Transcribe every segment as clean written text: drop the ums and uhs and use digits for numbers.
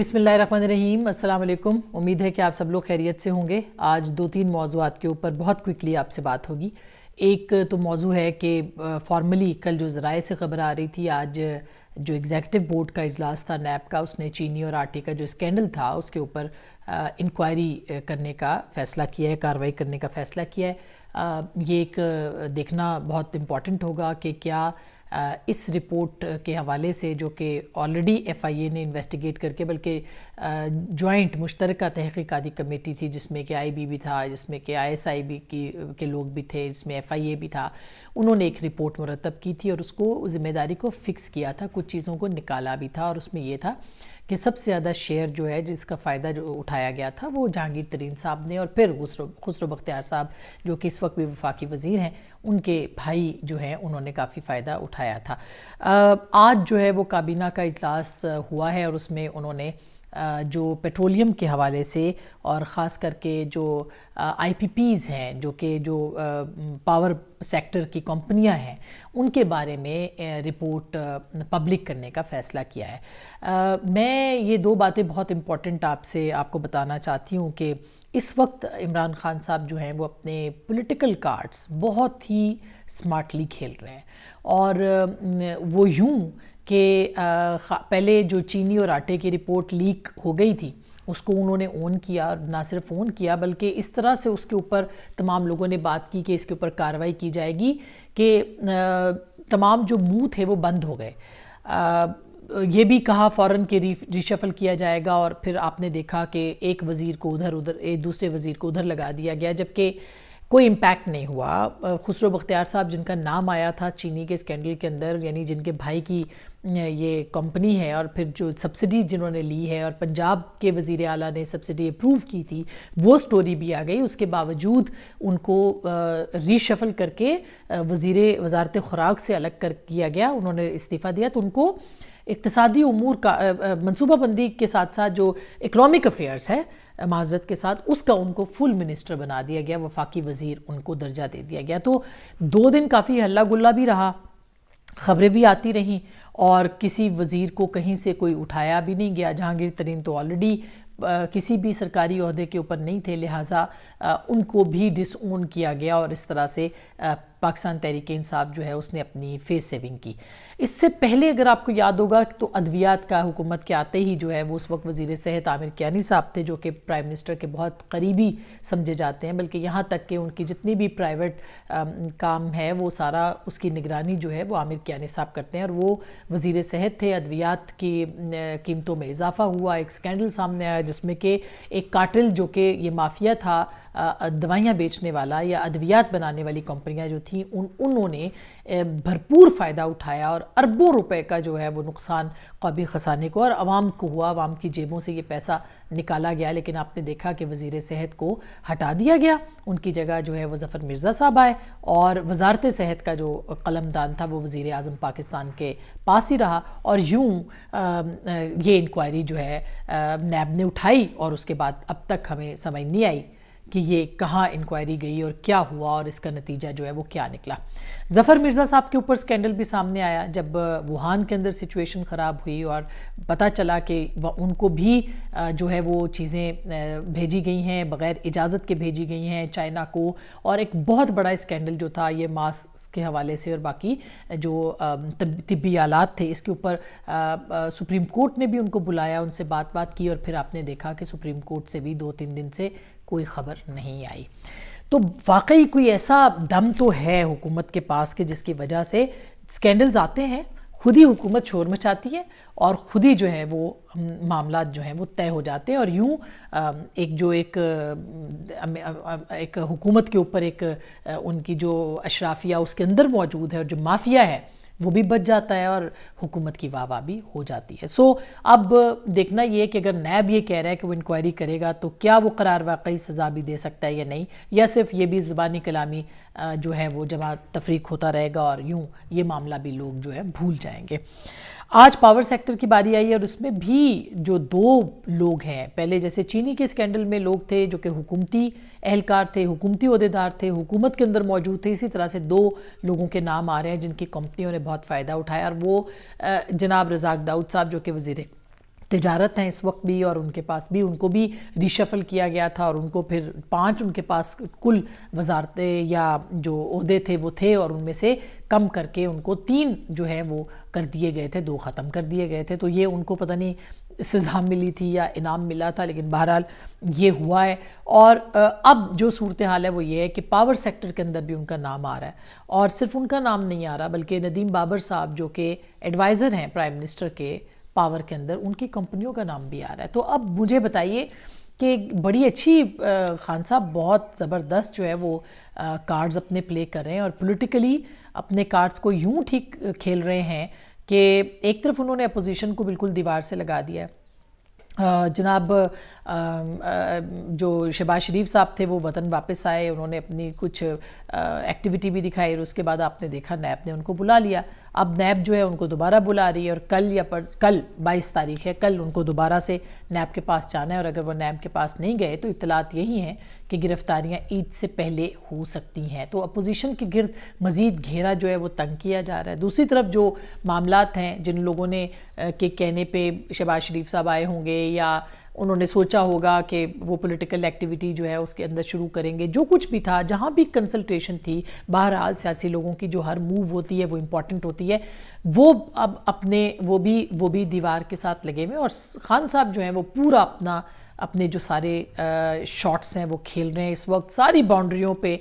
बिस्मिल्लाहिर्रहमानिर्रहीम। अस्सलाम वालेकुम। उम्मीद है कि आप सब लोग खैरियत से होंगे। आज 2-3 मौज़ूआत के ऊपर बहुत क्विकली आपसे बात होगी। एक तो मौजू है कि फॉर्मली कल जो ज़राए से ख़बर आ रही थी, आज जो एग्ज़ेक्टिव बोर्ड का इजलास था नैब का, उसने चीनी और आटे का जो स्कैंडल था उसके ऊपर इंक्वायरी करने का फ़ैसला किया है, कार्रवाई करने का फ़ैसला किया है। ये एक देखना बहुत इम्पॉर्टेंट होगा कि क्या इस रिपोर्ट के हवाले से, जो कि ऑलरेडी FIA ने इन्वेस्टिगेट करके, बल्कि जॉइंट मुश्तरका तहक़ीक़ाती कमेटी थी जिसमें कि IB भी था, जिसमें कि ISIB के लोग भी थे, जिसमें FIA भी था, उन्होंने एक रिपोर्ट मुरतब की थी और उसको ज़िम्मेदारी को फ़िक्स किया था, कुछ चीज़ों को निकाला भी था। और उसमें ये था कि सबसे ज़्यादा शेयर जो है, जिसका फ़ायदा जो उठाया गया था, वो जहांगीर तरीन साहब ने और फिर खुसरो बख्तियार साहब जो कि इस वक्त भी वफाकी वज़ीर हैं, उनके भाई जो हैं उन्होंने काफ़ी फ़ायदा उठाया था। आज जो है वो काबीना का इजलास हुआ है और उसमें उन्होंने जो पेट्रोलियम के हवाले से और ख़ास करके जो IPPs हैं, जो कि जो पावर सेक्टर की कंपनियां हैं, उनके बारे में रिपोर्ट पब्लिक करने का फ़ैसला किया है। मैं ये दो बातें बहुत इम्पॉर्टेंट आपको बताना चाहती हूँ कि इस वक्त इमरान खान साहब जो हैं वो अपने पॉलिटिकल कार्ड्स बहुत ही स्मार्टली खेल रहे हैं और वो यूं कि पहले जो चीनी और आटे की रिपोर्ट लीक हो गई थी उसको उन्होंने ऑन किया, और ना सिर्फ ऑन किया बल्कि इस तरह से उसके ऊपर तमाम लोगों ने बात की कि इसके ऊपर कार्रवाई की जाएगी कि तमाम जो मुंह थे वो बंद हो गए। ये भी कहा फ़ौरन के रिशफल किया जाएगा, और फिर आपने देखा कि एक वज़ीर को उधर एक दूसरे वज़ीर को उधर लगा दिया गया, जबकि कोई इम्पैक्ट नहीं हुआ। खुसरो बख्तियार साहब जिनका नाम आया था चीनी के स्कैंडल के अंदर, यानी जिनके भाई की ये कंपनी है, और फिर जो सब्सिडी जिन्होंने ली है और पंजाब के वज़ीर आला ने सब्सिडी अप्रूव की थी, वो स्टोरी भी आ गई। उसके बावजूद उनको रीशफल करके वज़ारत खुराक से अलग कर किया गया, उन्होंने इस्तीफ़ा दिया। तो उनको इक़्तिसादी उमूर का मनसूबा बंदी के साथ साथ जो इकनॉमिक अफेयर्स है, माज़रत के साथ, उसका उनको फुल मिनिस्टर बना दिया गया, वफाकी वज़ीर उनको दर्जा दे दिया गया। तो 2 दिन काफ़ी हल्ला गुल्ला भी रहा, ख़बरें भी आती रहीं और किसी वज़ीर को कहीं से कोई उठाया भी नहीं गया। जहांगीर तरीन तो ऑलरेडी किसी भी सरकारी ओहदे के ऊपर नहीं थे, लिहाजा उनको भी डिसओन किया गया और इस तरह से पाकिस्तान तहरीक इंसाफ जो है उसने अपनी फेस सेविंग की। इससे पहले अगर आपको याद होगा तो अद्वियात का हुकूमत के आते ही जो है वो उस वक्त वज़ीर सेहत आमिर कियानी साहब थे, जो कि प्राइम मिनिस्टर के बहुत करीबी समझे जाते हैं, बल्कि यहाँ तक कि उनकी जितनी भी प्राइवेट काम है वो सारा उसकी निगरानी जो है वो आमिर कियानी साहब करते हैं। और वो वज़ीर सेहत थे। अद्वियात की कीमतों में इजाफा हुआ, एक स्कैंडल सामने आया जिसमें कि एक कार्टेल जो कि ये माफिया था, दवाइयाँ बेचने वाला या अद्वियात बनाने वाली कंपनियां जो थीं, उन्होंने भरपूर फ़ायदा उठाया और अरबों रुपए का जो है वो नुकसान कौमी ख़जाने को और आवाम को हुआ। आवाम की जेबों से ये पैसा निकाला गया, लेकिन आपने देखा कि वज़ीर सेहत को हटा दिया गया, उनकी जगह जो है वो ज़फ़र मिर्ज़ा साहब आए और वज़ारत सेहत का जो कलमदान था वो वज़ीर आज़म पाकिस्तान के पास ही रहा। और यूँ ये इंक्वायरी जो है नैब ने उठाई और उसके बाद अब तक हमें समझ नहीं आई कि ये कहाँ इंक्वायरी गई और क्या हुआ और इसका नतीजा जो है वो क्या निकला। ज़फ़र मिर्ज़ा साहब के ऊपर स्कैंडल भी सामने आया जब वुहान के अंदर सिचुएशन ख़राब हुई और पता चला कि उनको भी जो है वो चीज़ें भेजी गई हैं, बग़ैर इजाज़त के भेजी गई हैं चाइना को। और एक बहुत बड़ा स्कैंडल जो था ये मास्क के हवाले से और बाकी जो तिब्बी आलात थे, इसके ऊपर सुप्रीम कोर्ट ने भी उनको बुलाया, उनसे बात की, और फिर आपने देखा कि सुप्रीम कोर्ट से भी 2-3 दिन से कोई ख़बर नहीं आई। तो वाकई कोई ऐसा दम तो है हुकूमत के पास कि जिसकी वजह से स्कैंडल्स आते हैं, खुद ही हुकूमत शोर मचाती है और ख़ुद ही जो है वो मामला जो हैं वो तय हो जाते हैं। और यूँ एक हुकूमत के ऊपर एक उनकी जो अशराफिया उसके अंदर मौजूद है और जो माफिया है वो भी बच जाता है और हुकूमत की वाह भी हो जाती है। सो अब देखना ये है कि अगर नैब ये कह रहा है कि वो इंक्वायरी करेगा तो क्या वो करार वाकई सज़ा भी दे सकता है या नहीं, या सिर्फ ये भी ज़ुबानी कलामी जो है वो जमा तफरीक होता रहेगा और यूँ ये मामला भी लोग जो है भूल जाएंगे। आज पावर सेक्टर की बारी आई है और उसमें भी जो 2 लोग हैं, पहले जैसे चीनी के स्कैंडल में लोग थे जो कि हुकूमती एहलकार थे, हुकूमती ओहदेदार थे, हुकूमत के अंदर मौजूद थे, इसी तरह से 2 लोगों के नाम आ रहे हैं जिनकी कंपनियों ने बहुत फ़ायदा उठाया। और वो जनाब रज़ाक दाऊद साहब जो कि वज़ीर تجارت ہیں اس وقت بھی، اور ان کے پاس بھی، ان کو بھی ریشفل کیا گیا تھا، اور ان کو پھر 5 ان کے پاس کل وزارتیں یا جو عہدے تھے وہ تھے، اور ان میں سے کم کر کے ان کو 3 جو ہے وہ کر دیے گئے تھے، 2 ختم کر دیے گئے تھے. تو یہ ان کو پتہ نہیں سزا ملی تھی یا انعام ملا تھا، لیکن بہرحال یہ ہوا ہے. اور اب جو صورتحال ہے وہ یہ ہے کہ پاور سیکٹر کے اندر بھی ان کا نام آ رہا ہے، اور صرف ان کا نام نہیں آ رہا بلکہ ندیم بابر صاحب جو کہ ایڈوائزر ہیں پرائم منسٹر کے پاور کے اندر، ان کی کمپنیوں کا نام بھی آ رہا ہے. تو اب مجھے بتائیے کہ بڑی اچھی خان صاحب بہت زبردست جو ہے وہ کارڈز اپنے پلے کر رہے ہیں، اور پولیٹیکلی اپنے کارڈز کو یوں ٹھیک کھیل رہے ہیں کہ ایک طرف انہوں نے اپوزیشن کو بالکل دیوار سے لگا دیا ہے. جناب جو شہباز شریف صاحب تھے وہ وطن واپس آئے، انہوں نے اپنی کچھ ایکٹیویٹی بھی دکھائی، اور اس کے بعد آپ نے دیکھا نیب نے ان کو بلا لیا. اب نیب جو ہے ان کو دوبارہ بلا رہی ہے، اور کل 22 تاریخ ہے، کل ان کو دوبارہ سے نیب کے پاس جانا ہے، اور اگر وہ نیب کے پاس نہیں گئے تو اطلاعات یہی ہیں کہ گرفتاریاں عید سے پہلے ہو سکتی ہیں. تو اپوزیشن کے گرد مزید گھیرا جو ہے وہ تنگ کیا جا رہا ہے. دوسری طرف جو معاملات ہیں جن لوگوں نے کے کہنے پہ شہباز شریف صاحب آئے ہوں گے، یا انہوں نے سوچا ہوگا کہ وہ پولیٹیکل ایکٹیویٹی جو ہے اس کے اندر شروع کریں گے، جو کچھ بھی تھا، جہاں بھی کنسلٹیشن تھی، بہرحال سیاسی لوگوں کی جو ہر موو ہوتی ہے وہ امپورٹنٹ ہوتی ہے، وہ اب اپنے وہ بھی دیوار کے ساتھ لگے ہوئے. اور خان صاحب جو ہیں وہ پورا اپنے جو سارے شاٹس ہیں وہ کھیل رہے ہیں اس وقت، ساری باؤنڈریوں پہ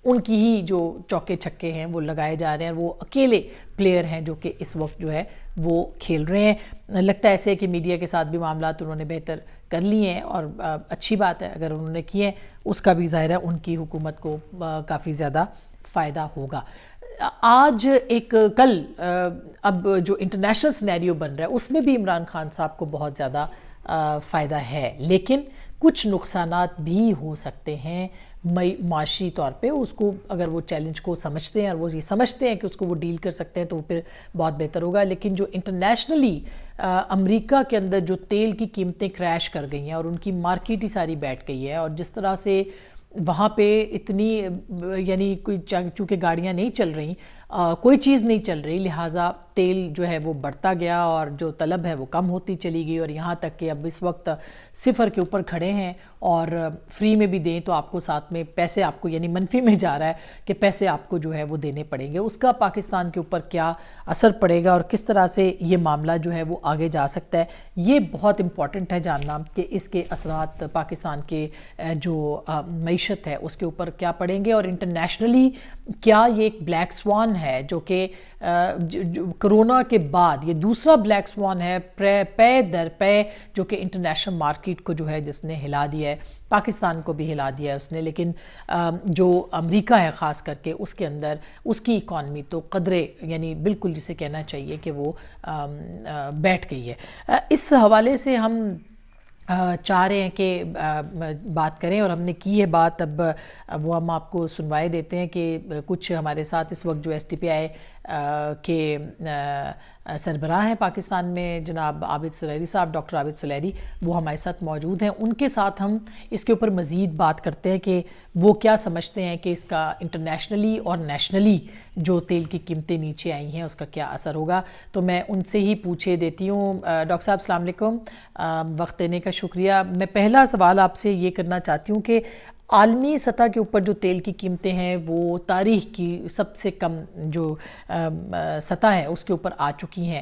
ان کی ہی جو چوکے چھکے ہیں وہ لگائے جا رہے ہیں، وہ اکیلے پلیئر ہیں جو کہ اس وقت جو ہے وہ کھیل رہے ہیں. لگتا ہے ایسے کہ میڈیا کے ساتھ بھی معاملات انہوں نے بہتر کر لیے ہیں، اور اچھی بات ہے اگر انہوں نے کیے ہیں، اس کا بھی ظاہر ہے ان کی حکومت کو کافی زیادہ فائدہ ہوگا. آج کل اب جو انٹرنیشنل سینیریو بن رہا ہے اس میں بھی عمران خان صاحب کو بہت زیادہ فائدہ ہے، لیکن کچھ نقصانات بھی ہو سکتے ہیں معاشی طور پہ. اس کو اگر وہ چیلنج کو سمجھتے ہیں اور وہ یہ سمجھتے ہیں کہ اس کو وہ ڈیل کر سکتے ہیں تو وہ پھر بہت بہتر ہوگا. لیکن جو انٹرنیشنلی امریکہ کے اندر جو تیل کی قیمتیں کریش کر گئی ہیں اور ان کی مارکیٹ ہی ساری بیٹھ گئی ہے، اور جس طرح سے وہاں پہ اتنی یعنی کوئی چونکہ گاڑیاں نہیں چل رہی، کوئی چیز نہیں چل رہی، لہٰذا تیل جو ہے وہ بڑھتا گیا اور جو طلب ہے وہ کم ہوتی چلی گئی، اور یہاں تک کہ اب اس وقت 0 کے اوپر کھڑے ہیں، اور فری میں بھی دیں تو آپ کو ساتھ میں پیسے آپ کو یعنی منفی میں جا رہا ہے کہ پیسے آپ کو جو ہے وہ دینے پڑیں گے. اس کا پاکستان کے اوپر کیا اثر پڑے گا اور کس طرح سے یہ معاملہ جو ہے وہ آگے جا سکتا ہے، یہ بہت امپورٹنٹ ہے جاننا کہ اس کے اثرات پاکستان کے جو معیشت ہے اس کے اوپر کیا پڑیں گے. اور انٹرنیشنلی کیا یہ ایک بلیک سوان ہے جو کہ کرونا کے بعد یہ دوسرا بلیک سوان ہے پے در پے جو کہ انٹرنیشنل مارکیٹ کو جو ہے جس نے ہلا دیا ہے، پاکستان کو بھی ہلا دیا ہے اس نے، لیکن جو امریکہ ہے خاص کر کے اس کے اندر اس کی اکانومی تو قدرے یعنی بالکل جسے کہنا چاہیے کہ وہ بیٹھ گئی ہے. اس حوالے سے ہم چاہ رہے ہیں کہ بات کریں، اور ہم نے کی ہے بات، اب وہ ہم آپ کو سنوائے دیتے ہیں کہ کچھ ہمارے ساتھ اس وقت جو ایس ٹی پی آئی کے سربراہ ہیں پاکستان میں جناب عابد سلیری صاحب، ڈاکٹر عابد سلیری، وہ ہمارے ساتھ موجود ہیں. ان کے ساتھ ہم اس کے اوپر مزید بات کرتے ہیں کہ وہ کیا سمجھتے ہیں کہ اس کا انٹرنیشنلی اور نیشنلی جو تیل کی قیمتیں نیچے آئی ہیں اس کا کیا اثر ہوگا. تو میں ان سے ہی پوچھے دیتی ہوں. ڈاکٹر صاحب السلام علیکم، وقت دینے کا شکریہ. میں پہلا سوال آپ سے یہ کرنا چاہتی ہوں کہ عالمی سطح کے اوپر جو تیل کی قیمتیں ہیں وہ تاریخ کی سب سے کم جو سطح ہے اس کے اوپر آ چکی ہیں.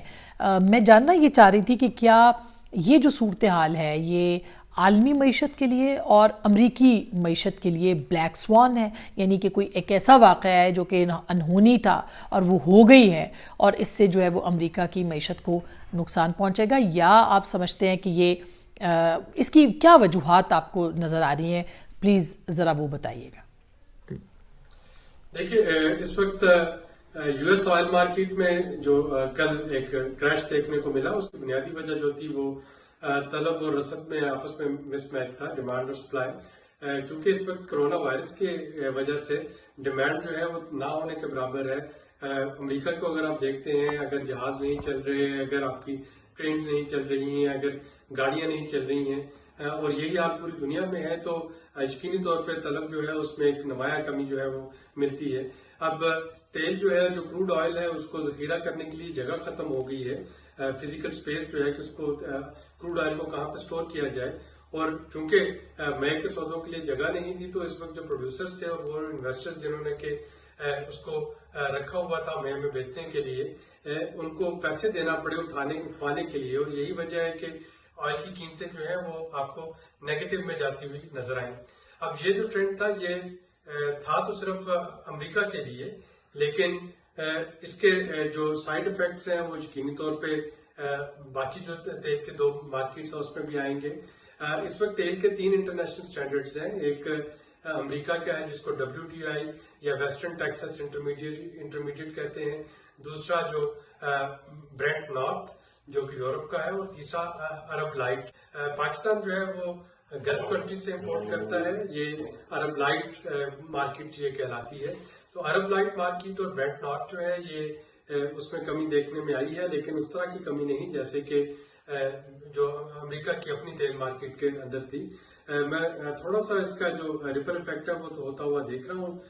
میں جاننا یہ چاہ رہی تھی کہ کیا یہ جو صورتحال ہے یہ عالمی معیشت کے لیے اور امریکی معیشت کے لیے بلیک سوان ہے، یعنی کہ کوئی ایک ایسا واقعہ ہے جو کہ انہونی تھا اور وہ ہو گئی ہے اور اس سے جو ہے وہ امریکہ کی معیشت کو نقصان پہنچے گا، یا آپ سمجھتے ہیں کہ یہ اس کی کیا وجوہات آپ کو نظر آ رہی ہیں؟ پلیز ذرا وہ بتائیے گا. دیکھیے اس وقت یو ایس آئل مارکیٹ میں جو کل ایک کریش دیکھنے کو ملا، اس کی بنیادی وجہ جو تھی وہ طلب اور رسد میں آپس میں مس میچ تھا، ڈیمانڈ اور سپلائی. چونکہ اس وقت کرونا وائرس کی وجہ سے ڈیمانڈ جو ہے وہ نہ ہونے کے برابر ہے. امریکہ کو اگر آپ دیکھتے ہیں، اگر جہاز نہیں چل رہے ہیں، اگر آپ کی ٹرینز نہیں چل رہی ہیں، اگر گاڑیاں نہیں چل رہی ہیں، اور یہی حال پوری دنیا میں ہے، تو یقینی طور پہ طلب جو ہے اس میں ایک نمایاں کمی جو ہے وہ ملتی ہے. اب تیل جو ہے جو کروڈ آئل ہے اس کو ذخیرہ کرنے کے لیے جگہ ختم ہو گئی ہے. फिजिकल स्पेस जो है कि उसको क्रूड ऑयल को कहाँ पे स्टोर किया जाए, और चूंकि मई के सौदों के लिए जगह नहीं थी तो इस वक्त जो प्रोड्यूसर्स थे और वो इन्वेस्टर्स जिन्होंने कि उसको रखा हुआ था मई में बेचने के लिए, उनको पैसे देना पड़े उठवाने के लिए, और यही वजह है कि ऑयल की कीमतें जो है वो आपको नेगेटिव में जाती हुई नजर आई। अब ये जो ट्रेंड था ये था तो सिर्फ अमेरिका के लिए, लेकिन इसके जो साइड इफेक्ट्स हैं वो यकीनी तौर पे बाकी जो तेल के दो मार्केट्स हैं उसमें भी आएंगे। इस वक्त तेल के 3 इंटरनेशनल स्टैंडर्ड्स हैं। एक अमेरिका का है जिसको WTI या वेस्टर्न टेक्सास इंटरमीडिएट कहते हैं, दूसरा जो ब्रेंट नॉर्थ जो कि यूरोप का है, और तीसरा अरब लाइट। पाकिस्तान जो है वो गल्फ कंट्री से इंपोर्ट करता है, ये अरब लाइट मार्केट ये कहलाती है। तो अरब लाइट मार्केट और ब्रेंट नॉर्थ जो है ये उसमें कमी देखने में आई है, लेकिन उस तरह की कमी नहीं जैसे कि जो अमेरिका की अपनी तेल मार्केट के अंदर थी। मैं थोड़ा सा इसका जो रिपल इफेक्ट है वो तो होता हुआ देख रहा हूँ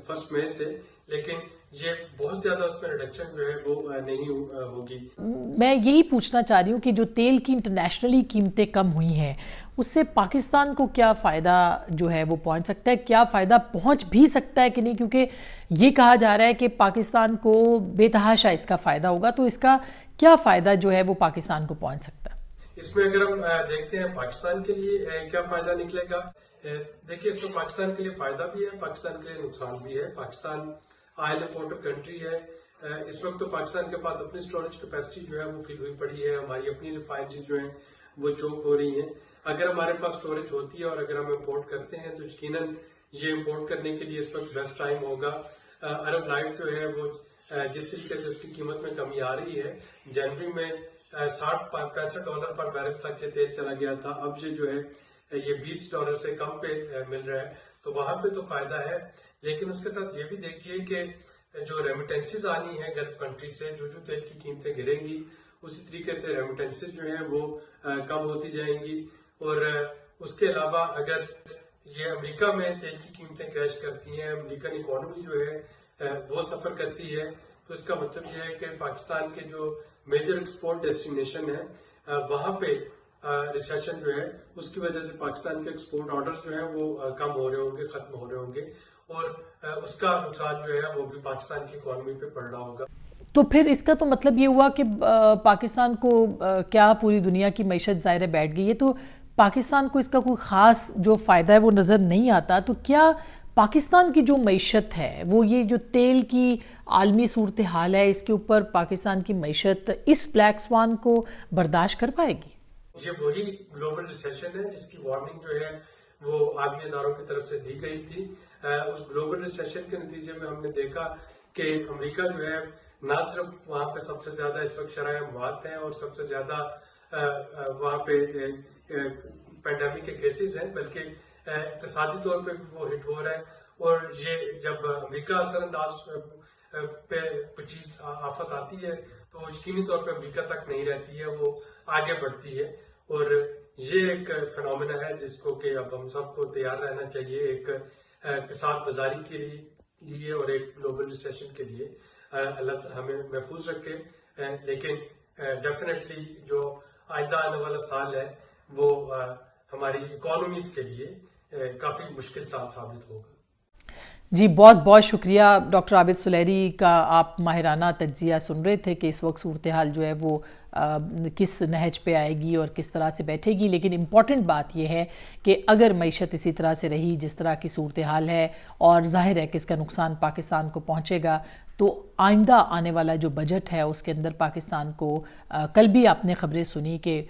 1 मई से, लेकिन ये बहुत ज्यादा उसमें रिडक्शन जो है वो नहीं होगी। मैं यही पूछना चाह रही हूँ कि जो तेल की इंटरनेशनली कीमतें कम हुई हैं उससे पाकिस्तान को क्या फ़ायदा जो है वो पहुँच सकता है, क्या फ़ायदा पहुँच भी सकता है कि नहीं, क्योंकि ये कहा जा रहा है कि पाकिस्तान को बेतहाशा इसका फ़ायदा होगा, तो इसका क्या फ़ायदा जो है वो पाकिस्तान को पहुँच सकता है? इसमें अगर हम देखते हैं पाकिस्तान के लिए क्या फायदा निकलेगा, देखिए इसमें पाकिस्तान के लिए फायदा भी है, पाकिस्तान के लिए नुकसान भी है। पाकिस्तान ऑयल इंपोर्टर कंट्री है। इस वक्त तो पाकिस्तान के पास अपनी स्टोरेज कैपेसिटी जो है वो फिल हुई पड़ी है, हमारी अपनी रिफाइनरीज जो है वो चोक हो रही हैं। अगर हमारे पास स्टोरेज होती है और अगर हम इंपोर्ट करते हैं तो यकीनन ये इंपोर्ट करने के लिए इस वक्त बेस्ट टाइम होगा। अरब लाइट जो है वो जिस तरीके से उसकी कीमत में कमी आ रही है, जनवरी में $65 पर बैरल तक के तेल चला गया था, अब ये जो है ये $20 से कम पे मिल रहा है, तो वहां पे तो फायदा है। लेकिन उसके साथ ये भी देखिए कि जो रेमिटेंसेज आनी है गल्फ कंट्री से, जो तेल की कीमतें गिरेंगी उसी तरीके से रेमिटेंसेज जो है वो कम होती जाएंगी। और उसके अलावा अगर ये अमेरिका में तेल की कीमतें क्रैश करती हैं, अमेरिकन इकोनॉमी जो है वो सफर करती है, तो इसका मतलब यह है कि पाकिस्तान के जो मेजर एक्सपोर्ट डेस्टिनेशन है वहां पे रिसेशन जो है उसकी वजह से पाकिस्तान के एक्सपोर्ट ऑर्डर्स जो है वो कम हो रहे होंगे, खत्म हो रहे होंगे, और उसका नुकसान जो है वो भी पाकिस्तान की इकोनॉमी पे पड़ रहा होगा। तो फिर इसका तो मतलब ये हुआ कि पाकिस्तान को क्या पूरी दुनिया की मईशत ज़ाहिर बैठ गई है, तो पाकिस्तान को इसका कोई ख़ास जो फ़ायदा है वो नज़र नहीं आता। तो क्या पाकिस्तान की जो मईशत है वो ये जो तेल की आलमी सूरत हाल है इसके ऊपर पाकिस्तान की मईशत इस ब्लैक स्वान को बर्दाश्त कर पाएगी? ये वही ग्लोबल रिसेशन है जिसकी वार्निंग जो है वो आलमी इदारों की तरफ से दी गई थी। उस ग्लोबल रिसेशन के नतीजे में हमने देखा कि अमेरिका जो है ना सिर्फ वहां पे सबसे ज्यादा इस वक्त शरह अमवात है और सबसे ज्यादा वहां पे पैंडेमिक के केसेस हैं, बल्कि इक्तिसादी तौर पे भी वो हिट हो रहा है। और ये जब अमेरिका असरअंदाज पे कोई चीज आफत आती है तो यकीनी तौर पे अमेरिका तक नहीं रहती है, वो आगे बढ़ती है। और ये एक फिनोमेना है जिसको कि अब हम सबको तैयार रहना चाहिए, एक किसान बाजारी के लिए और एक ग्लोबल रिसेशन के लिए। अल्लाह हमें महफूज रखे, लेकिन डेफिनेटली जो आइंदा आने वाला साल है वो हमारी इकोनॉमीज के लिए काफी मुश्किल साल साबित होगा। जी बहुत बहुत शुक्रिया डॉक्टर आबिद सुलेहरी का। आप माहिराना तज्जिया सुन रहे थे कि इस वक्त सूरत हाल जो है वो किस नहज पे आएगी और किस तरह से बैठेगी, लेकिन इम्पॉर्टेंट बात यह है कि अगर मईशत इसी तरह से रही जिस तरह की सूरत हाल है और जाहिर है कि इसका नुकसान पाकिस्तान को पहुँचेगा, तो आइंदा आने वाला जो बजट है उसके अंदर पाकिस्तान को कल भी आपने ख़बरें सुनी कि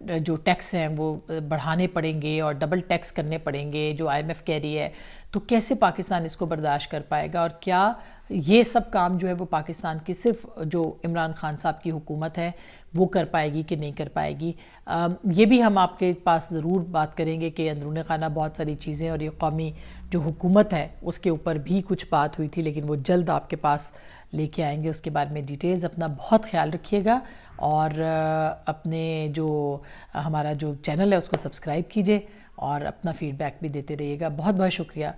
जो टैक्स हैं वो बढ़ाने पड़ेंगे और डबल टैक्स करने पड़ेंगे जो IMF कह रही है, तो कैसे पाकिस्तान इसको बर्दाश्त कर पाएगा और क्या ये सब काम जो है वो पाकिस्तान की सिर्फ जो इमरान खान साहब की हुकूमत है वो कर पाएगी कि नहीं कर पाएगी। ये भी हम आपके पास ज़रूर बात करेंगे कि अंदरूनी खाना बहुत सारी चीज़ें और ये कौमी जो हुकूमत है उसके ऊपर भी कुछ बात हुई थी, लेकिन वो जल्द आपके पास लेके आएंगे उसके बारे में डिटेल्स। अपना बहुत ख्याल रखिएगा और अपने जो हमारा जो चैनल है उसको सब्सक्राइब कीजिए और अपना फीडबैक भी देते रहिएगा। बहुत बहुत शुक्रिया।